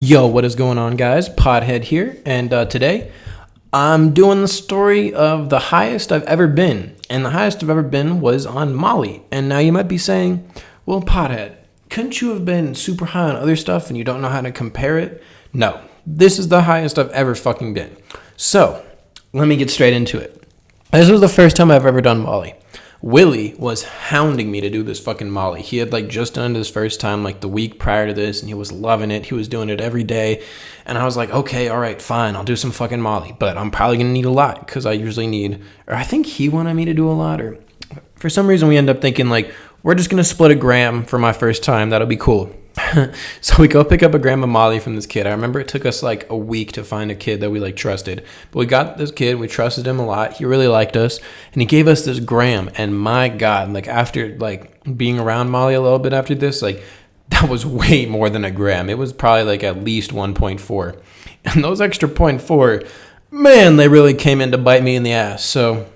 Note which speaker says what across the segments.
Speaker 1: Yo, what is going on, guys? Podhead here, and today I'm doing the story of the highest I've ever been, and the highest I've ever been was on Molly. And now you might be saying, well, Podhead, couldn't you have been super high on other stuff and you don't know how to compare it? No, this is the highest I've ever fucking been. So, let me get straight into it. This was the first time I've ever done Molly. Willie was hounding me to do this fucking Molly. He had just done it his first time the week prior to this, and he was loving it. He was doing it every day, and I was like, okay, all right, fine, I'll do some fucking Molly, but I'm probably gonna need a lot because I usually need, or I think he wanted me to do a lot, or for some reason we end up thinking we're just gonna split a gram for my first time. That'll be cool. So we go pick up a gram of Molly from this kid. I remember it took us a week to find a kid that we trusted. But we got this kid. We trusted him a lot. He really liked us. And he gave us this gram. And my God, after being around Molly a little bit after this, that was way more than a gram. It was probably at least 1.4. And those extra 0.4, man, they really came in to bite me in the ass. So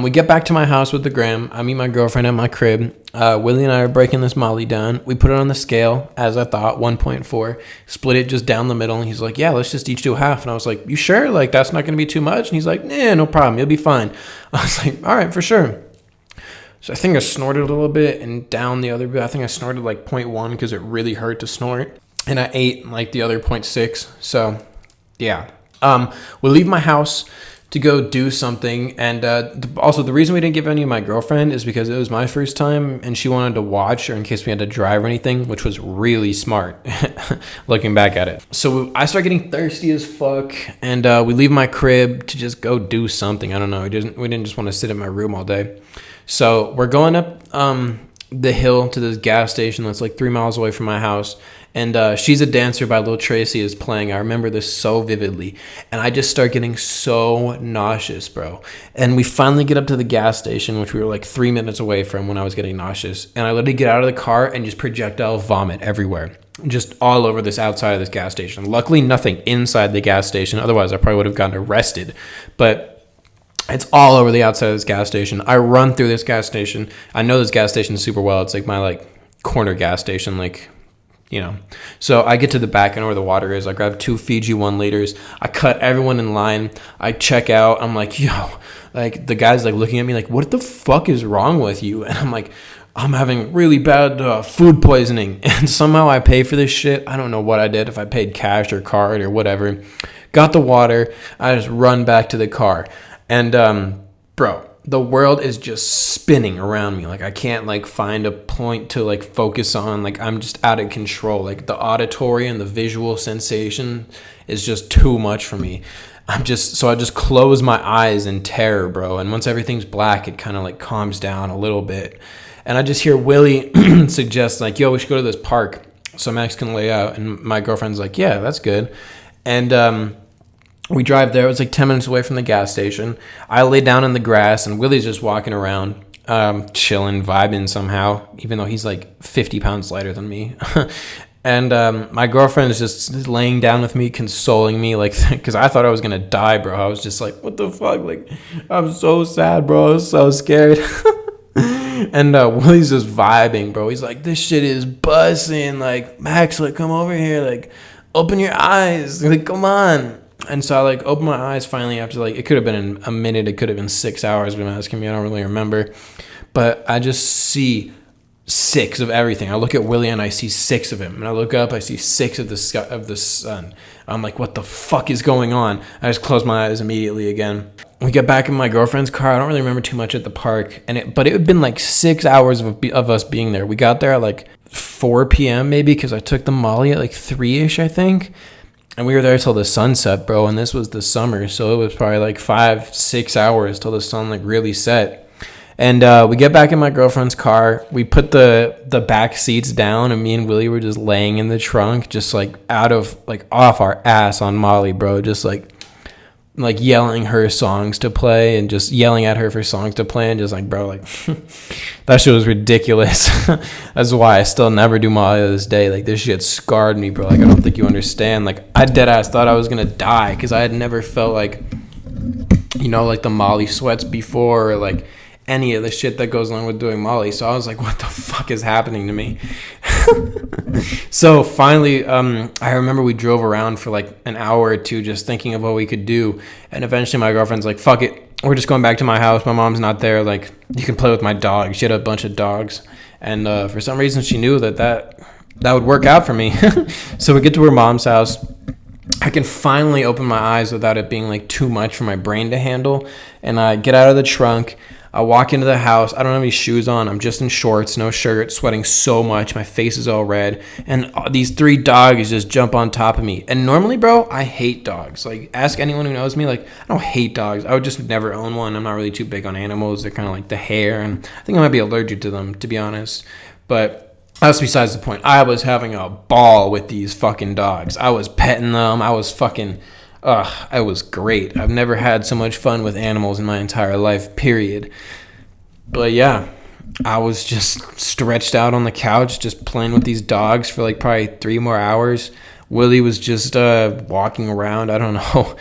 Speaker 1: we get back to my house with the gram. I meet my girlfriend at my crib. Willie and I are breaking this Molly down. We put it on the scale, as I thought, 1.4. Split it just down the middle. And he's like, yeah, let's just each do half. And I was like, you sure? That's not going to be too much? And he's like, nah, no problem. You'll be fine. I was like, all right, for sure. So I think I snorted a little bit and down the other bit. I think I snorted 0.1 because it really hurt to snort. And I ate the other 0.6. So, yeah. We leave my house to go do something, and also the reason we didn't give any of my girlfriend is because it was my first time and she wanted to watch or in case we had to drive or anything, which was really smart looking back at it. So I start getting thirsty as fuck, and we leave my crib to just go do something. I don't know, we didn't just want to sit in my room all day. So we're going up the hill to this gas station that's 3 miles away from my house. And She's a Dancer by Lil Tracy is playing. I remember this so vividly. And I just start getting so nauseous, bro. And we finally get up to the gas station, which we were 3 minutes away from when I was getting nauseous. And I literally get out of the car and just projectile vomit everywhere. Just all over this outside of this gas station. Luckily, nothing inside the gas station. Otherwise, I probably would have gotten arrested. But it's all over the outside of this gas station. I run through this gas station. I know this gas station super well. It's my corner gas station, So I get to the back end where the water is. I grab 2 Fiji 1 liters. I cut everyone in line. I check out. I'm like, yo, the guy's looking at me what the fuck is wrong with you? And I'm like, I'm having really bad food poisoning. And somehow I pay for this shit. I don't know what I did, if I paid cash or card or whatever. Got the water. I just run back to the car. And, bro, the world is just spinning around me. I can't find a point to focus on. I'm just out of control. The auditory and the visual sensation is just too much for me. So I just close my eyes in terror, bro. And once everything's black, it kind of calms down a little bit. And I just hear Willie suggest yo, we should go to this park so Max can lay out. And my girlfriend's like, yeah, that's good. And, we drive there. It was 10 minutes away from the gas station. I lay down in the grass, and Willie's just walking around, chilling, vibing somehow, even though he's 50 pounds lighter than me. And my girlfriend is just laying down with me, consoling me, because I thought I was going to die, bro. I was just what the fuck? I'm so sad, bro. I was so scared. And Willie's just vibing, bro. He's this shit is buzzing. Max, come over here. Open your eyes. Come on. And so I opened my eyes finally after it could have been a minute, it could have been 6 hours, but I'm asking me, I don't really remember. But I just see 6 of everything. I look at Willie and I see 6 of him. And I look up, I see 6 of the sun. I'm what the fuck is going on? I just close my eyes immediately again. We get back in my girlfriend's car. I don't really remember too much at the park. But it had been 6 hours of us being there. We got there at 4 p.m. maybe because I took the Molly at 3-ish, I think. And we were there till the sunset, bro, and this was the summer, so it was probably 5-6 hours till the sun really set. And we get back in my girlfriend's car. We put the back seats down, and me and Willie were just laying in the trunk, just out of off our ass on Molly, bro, just yelling her songs to play and just yelling at her for songs to play and just bro, that shit was ridiculous. That's why I still never do Molly to this day. This shit scarred me, bro. I don't think you understand. I dead ass thought I was gonna die because I had never felt the Molly sweats before, or any of the shit that goes along with doing Molly. So I was what the fuck is happening to me? So finally, I remember we drove around for like an hour or two just thinking of what we could do. And eventually my girlfriend's like, fuck it. We're just going back to my house. My mom's not there. Like, you can play with my dog. She had a bunch of dogs. And for some reason, she knew that would work out for me. So we get to her mom's house. I can finally open my eyes without it being like too much for my brain to handle. And I get out of the trunk. I walk into the house. I don't have any shoes on. I'm just in shorts, no shirt, sweating so much. My face is all red. And these 3 dogs just jump on top of me. And normally, bro, I hate dogs. Like, ask anyone who knows me. Like, I don't hate dogs. I would just never own one. I'm not really too big on animals. They're kind of like the hair. And I think I might be allergic to them, to be honest. But that's besides the point. I was having a ball with these fucking dogs. I was petting them. I was fucking... it was great. I've never had so much fun with animals in my entire life, period. But yeah, I was just stretched out on the couch, just playing with these dogs for like probably 3 more hours. Willie was just walking around, I don't know,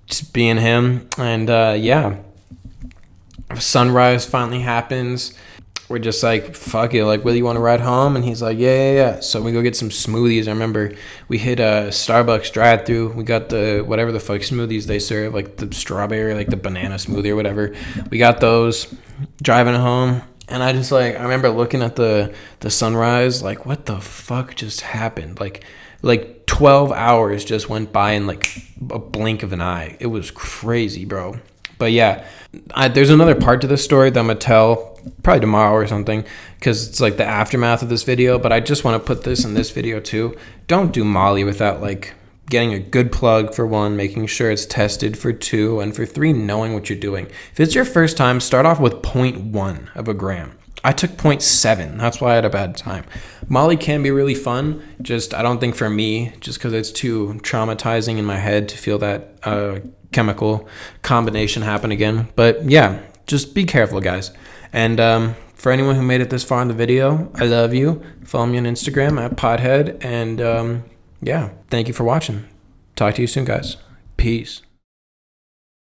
Speaker 1: just being him. And yeah, sunrise finally happens. We're just like, fuck it, like, Willie, you want to ride home? And he's like, yeah. So we go get some smoothies. I remember we hit a Starbucks drive-thru. We got the whatever the fuck smoothies they serve, like the strawberry, like the banana smoothie or whatever. We got those, driving home. And I just like, I remember looking at the sunrise, like, what the fuck just happened? Like 12 hours just went by in like a blink of an eye. It was crazy, bro. But yeah, there's another part to this story that I'm going to tell probably tomorrow or something, because it's like the aftermath of this video. But I just want to put this in this video too. Don't do Molly without like getting a good plug for 1, making sure it's tested for 2, and for 3, knowing what you're doing. If it's your first time, start off with 0.1 of a gram. I took 0.7. That's why I had a bad time. Molly can be really fun. Just, I don't think for me, just because it's too traumatizing in my head to feel that chemical combination happen again. But yeah, just be careful, guys. And for anyone who made it this far in the video, I love you. Follow me on Instagram at Podhead. And yeah, thank you for watching. Talk to you soon, guys. Peace.